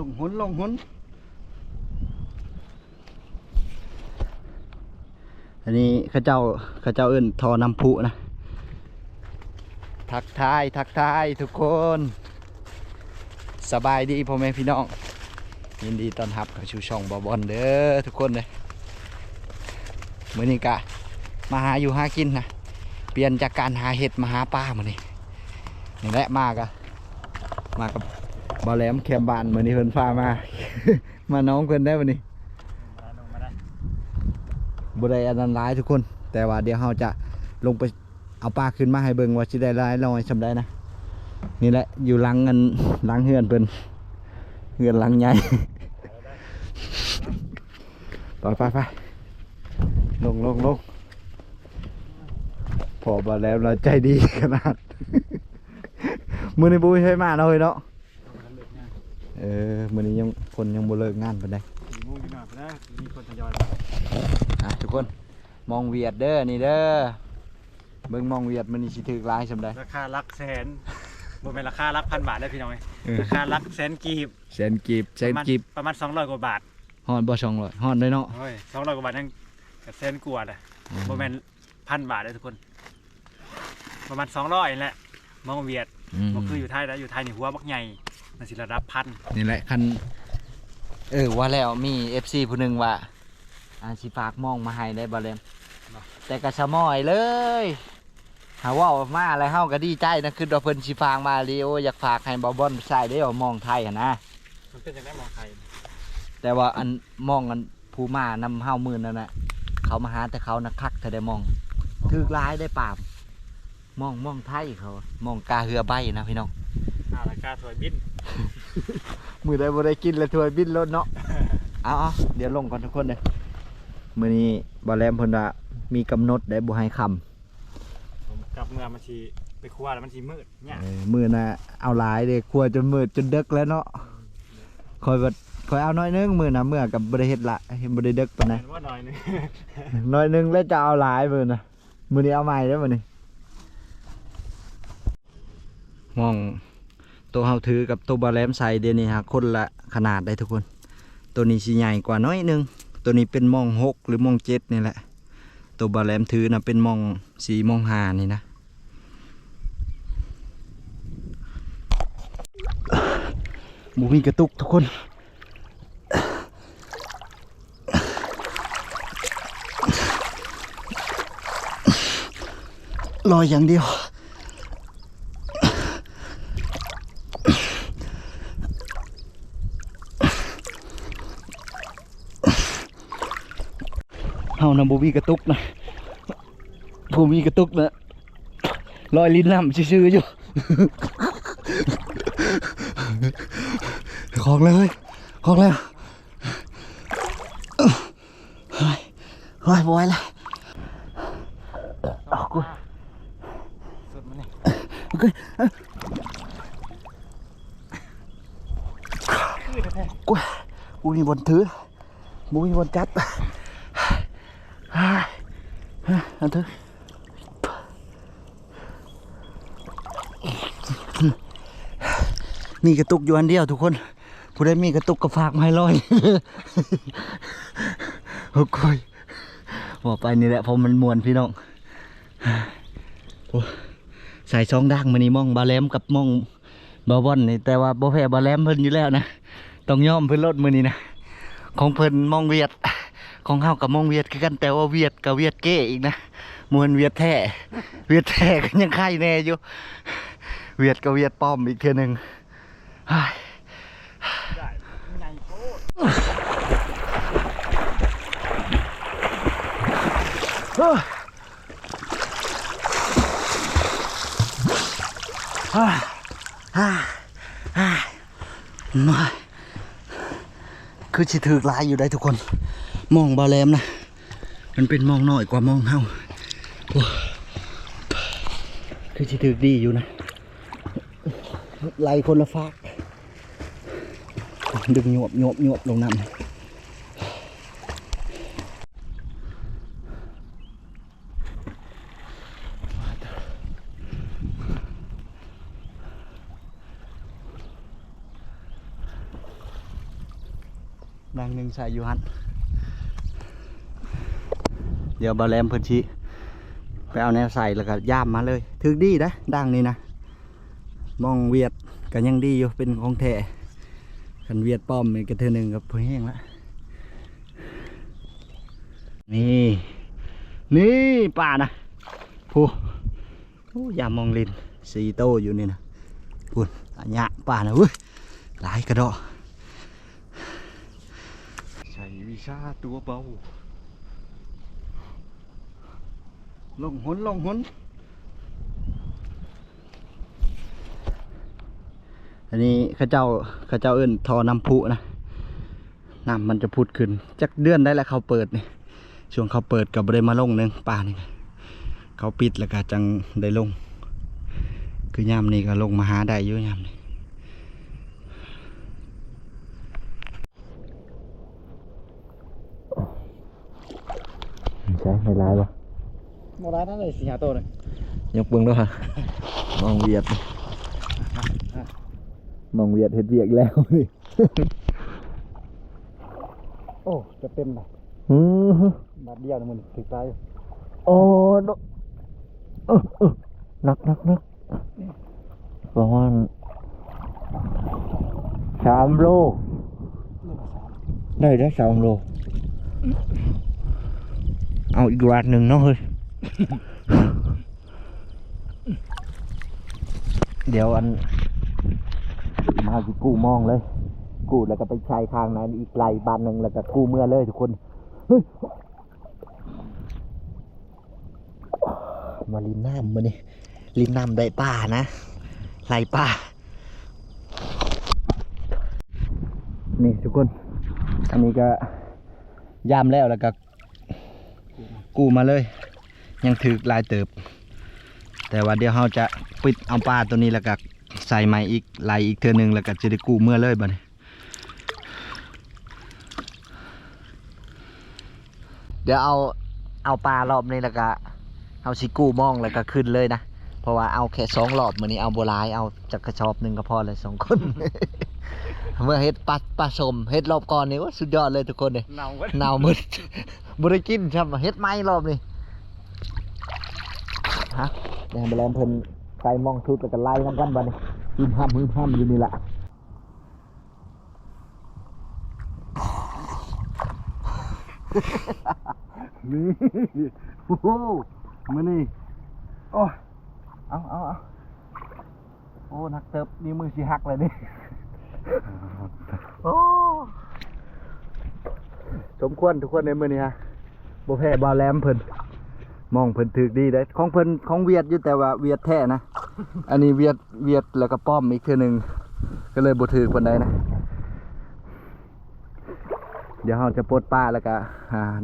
งหุนอันนี้ข้าเจ้าเอิ้นทอน้ำพุนะทักทายทุกคนสบายดีพ่อแม่พี่น้องยินดีต้อนรับเข้าสู่ช่องบ่าวบอลเด้อทุกคนเลยมื้อนี้กะมาหาอยู่หากินนะเปลี่ยนจากการหาเห็ดมาหาปลามื้อนี้นี่แหละมากับบ่าวแหลมแคมบ้านมื้อนี้เพิ่นพามา มาน้องเพิ่นได้มื้อนี้บ่ได้อันนั้นหลายทุกคนแต่ว่าเดี๋ยวเราจะลงไปเอาปลาขึ้นมาให้เบิ่งว่าสิได้หลายน้อยซำใดนะนี่แหละอยู่หลังเฮือนเพิ่นเฮือนหลังใหญ่ ไปลงพอมาแล้วเราใจดีขนาด มื้อนี้บ่มีใครมาเนาะเฮ้ยเนาะมื้อนี้คนยังบ่เลิกงานปานใดมีคนทยอยมาทุกคนมองเวียดเด้อนี่เด้อเบิ่งมองเวียดมันนี่สิถึกหลายซำใดราคาลักแสนบ่แม่นราคาลักพันบาทได้พี่น้องเอ้ยราคาลักแสนกีบประมาณ200 กว่าบาทฮอดบ่200ฮอดเลยเนาะโอ้ย200 กว่าบาทนั่นก็แสนกว่าน่ะบ่แม่นพันบาทเด้อทุกคนประมาณ200นี่แหละมองเวียดบ่คืออยู่ไทยแล้วอยู่ไทยนี่หัวบักใหญ่มันสิระดับพันนี่แหละคันว่าแล้วมี FC ผู้หนึงว่าสิฝากมองมาให้ได้บ่แลมแต่ก็สะม้อยเลยหาว่าออกมาอะไรเฮาก็ดีใจนะคือว่าเพิ่นสิฝากมาลีโออยากฝากให้บ่บ่อนใส่ได้เอามองไทยหั่นนะมันเป็นจังได๋มองไทยแต่ว่าอันมองกันผู้มานำเฮามื้อนั้นน่ะเขามาหาแต่เขานะคักถ้าได้มองถึกหลายได้ปามมองไทยเขามองกาเหือใบนะพี่น้องราคาถวยบิน มื้อใดบ่ได้กินแล้วถวยบินรถเนาะ เอาเดี๋ยวลงก่อนทุกคนเด้อมื้อนี้บ่แลมเพิ่นว่ามีกำหนดได้บ่ให้ค่ำผมกลับเมื่อมันสิไปครัวแล้วมันสิมืดเนี่ยมื้อน่ะเอาหลายเด้ครัวจนมืดจนดึกแล้วเนาะคอยเอาน้อยนึงมื้อน่ะเมื่อกับบ่ได้เฮ็ดละเห็นบ่ได้ดึกปานใดว่าน้อยนึง น้อยนึงแล้วจะเอาหลายมื้อน่ะมื้อนี้เอาใหม่เด้อมื้อนี้มองตัวเฮาถือกับตัวบ่แลมใส่เดี๋ยวนี้ฮะคนละขนาดได้ทุกคนตัวนี้สิใหญ่กว่าน้อยนึงตัวนี้เป็นมอง6หรือมอง7นี่แหละตัวบ่แลมถือนะเป็นมอง4มอง5นี่นะบ่มีกระตุกทุกคนลอยอย่างเดียวเฮานะบ่มีกระตุกนะบ่มีกระตุกนะลอยลิ้นน้ำซื่อๆอยู่ ของเลยของแล้วเฮ้ยบ่ไหวแล้วเอากูสุดมันนี่โอเคกูมีบนถือกูมีบนจับอันเถอะมีกระตุกอยู่อันเดียวทุกคนผู้ใดมีกระตุกก็ฝากมาให้ลอยโอ้ยบอกไปนี่แหละเพราะมันมวนพี่น้องใส่ช่องดังมานี่มองบาแลมกับมองบาบอนนี่แต่ว่าบ่แพ้บาแลมเพิ่นอยู่แล้วนะต้องยอมเพิ่นลดมือนี่นะของเพิ่นมองเวียดของเฮากับมองเวียดคือกันแต่ว่าเวียดกับเวียดเก้อีกนะมวนเวียดแท้ก็ยังไข่แน่อยู่เวียดกับเวียดป้อมอีกเทื่อนึงคือสิถือลายอยู่ได้ทุกคนมองบาแลมนะมันเป็นมองน้อยกว่ามองเฮาคือสิถือดีอยู่นะลายคนละฟากดึงหยวบลงน้ำ นางหนึ่งใส่อยู่หันเดี๋ยวบาแลมเพิ่นชี้ไปเอาแนวใส่แล้วก็ย่ามมาเลยถึกดีนะดังนี่นะมองเวียดก็ยังดีอยู่เป็นของแท้ขันเวียดป้อมนี่ก็เธอหนึ่งกับเพื่อแห้งละนี่ป่านะผู้ยามมองลินสีโตอยู่นี่นะปุ่นอันยะป่านะเว้ยหลายกระดอใช้วิชาตัวเบาลงหนอันนี้ข้าเจ้าเอิ้นทอน้ำพุนะน้ำมันจะพุดขึ้นจักเดือนได้แล้วเขาเปิดนี่ช่วงเขาเปิดกับบริมาลงนึงป่านี่เขาปิดแล้วก็จังได้ลงคือยามนี้ก็ลงมาหาได้เยอะยามนี้ใช่ไม่ร้ายปะไม่ร้ายนั่นเลยสิหาโตเลยยกเบิ้งด้วยฮะมองเวียดเห็ดเวียกแล้วนี่โอ้จะเต็มเลยบาดเดียวนะมันถึงตายโอ้นักประมาณ3 โลได้3 โลเอาอีกวาดหนึ่งเนาะเฮ้ย เดี๋ยวอันมาสิกู้มองเลยกู้แล้วก็ไปชายคางนั้นอีกไกลบ้านหนึ่งแล้วก็กู้เมื่อเลยทุกคนเฮ้ยมาลินน้ำมานี่ลินน้ำได้ป่านะไหลป่านี่ทุกคนอันนี้ก็ย่ามแล้วก็กู้มาเลยยังถือลายเติบแต่ว่าเดี๋ยวเราจะปิดเอาปลาตัวนี้แล้วก็ใส่ไม้อีกไหลอีกเทื่อนึงแล้วก็จะได้กู้เมื่อเลยบ่เนี่ยเดี๋ยวเอาปลารอบนี้แล้วก็เอาชิกู้มองแล้วก็ขึ้นเลยนะเพราะว่าเอาแค่2 รอบมื้อนี้เอาโบราณเอาจักกระชอบหนึ่งก็พอเลย2 คน เมื่อเฮ็ดปลาสมเฮ็ดรอบก่อนนี่ว่าสุดยอดเลยทุกคนเลยเน่ามึดบ่ได้กินใช่ไหมเฮ็ดไม้รอบนี้ฮะแดงไปแล้วเพิ่นใส่มองชุดแล้วก็ไล่น้ำกันบัดนี้หืมห้ำอยู่นี่แหละนี่โอ้โหมื้อนี้โอ้เอาโอ้นักเติบนี่มือสิหักเลยนี่โอ้สมควรทุกคนในมื้อนี้ฮะบ่แพ้บ่แหลมเพิ่นมองเพิ่นถึกดีได้ของเพิ่นของเวียดอยู่แต่ว่าเวียดแท้นะอันนี้เวียดแล้วก็ป้อมอีกเทื่อนึงก็เลยบ่ถึกปานใดนะเดี๋ยวเราจะปลดปลาแล้วก็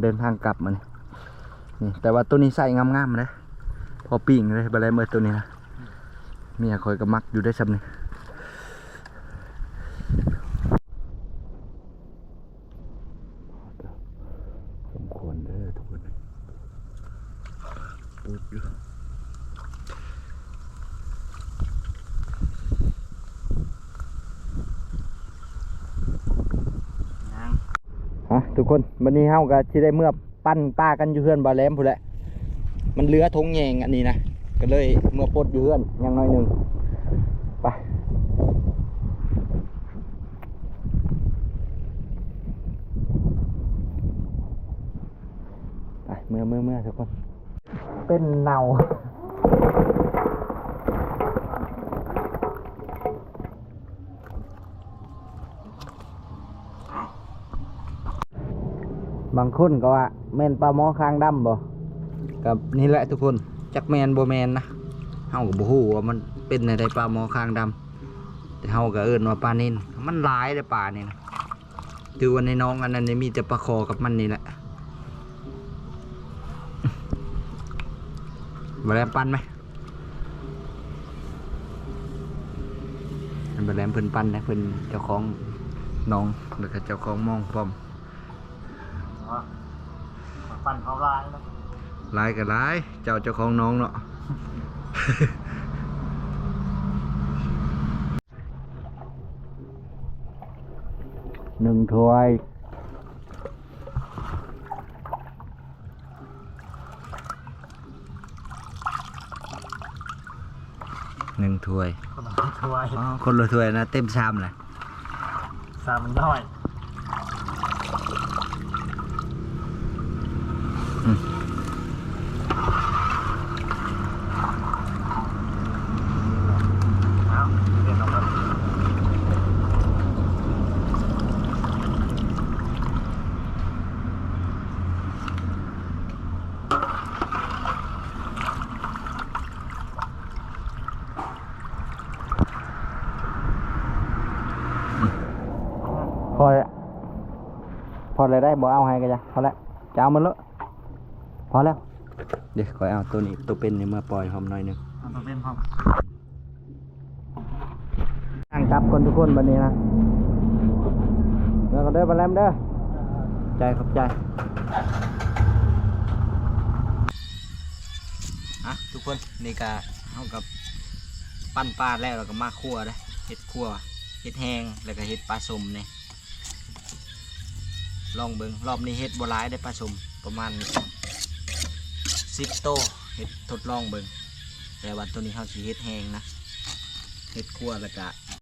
เดินทางกลับมันนี่แต่ว่าตัวนี้ใส่งามๆนะพอปิ้งเลยบะไรเมื่อตัวนี้นะเมียคอยก็มักอยู่ได้ซ้ำนี่สมควรเด้อทุกคนปุ๊บอยู่ทุกคนวันนี้เฮาก็สิได้เมื่อปั้นปลากันอยู่เฮือนบ่แหลมพุ่นแหละมันเหลือทงแยงอันนี้นะก็เลยเมื่อปลดอยู่เฮือนอย่างน้อยหนึ่งไปเมื่อทุกคนเป็นเนาบางคนก็ว่าแม่นปลาหมอคางดำบ่กับนี่แหละทุกคนจักแมนบ่แมนนะเฮาก็บ่ฮู้ว่ามันเป็นในใดปลาหมอคางดำแต่เฮาก็เอิ้นว่าปลานิลมันหลายเลยปลานี่นะถือว่าในน้องอันนั้นนี่มีแต่ปลาคอกับมันนี่แหละบ่แลมปั้นไหมบ่แลมเพิ่นปั้นนะเพิ่นเจ้าของน้องแล้วก็เจ้าของมองพร้อมปั่นเขาลายแล้วลายกับลายเจ้าของน้องเนาะ 1 ถ้วย 1 ถ้วย คนละถ้วย อ๋อคนละถ้วยนะเต็มชามเลย 300เอาเดี๋ยวเราครับ พอแล้วพอเลยได้บ่เอาให้กันจ้ะพอแล้วจะเอามันเลอะพอแล้วเดี๋ยวคอยเอาตัวนี้ตัวเป็นนี่มาปล่อยหอมหน่อยหนึง เอาตัวเป็นพร้อม ตั้งกลับคนทุกคนบันนี้นะเดี๋ยวก็เด้อบันแลมเด้อใจขอบใจอ่ะทุกคนนี่ก็เท่ากับปั้นปลาแล้วเราก็มาคั่วเด้อเห็ดคั่วเห็ดแห้งแล้วก็เห็ดปลาสมนี่ลองเบิ่งรอบนี้เห็ดบัวลายได้ปลาสมประมาณ10 โตเห็ดทดลองเบิ่งแต่ว่าตัวนี้เขาสิเห็ดแห้งนะเห็ดคั่วแล้วก็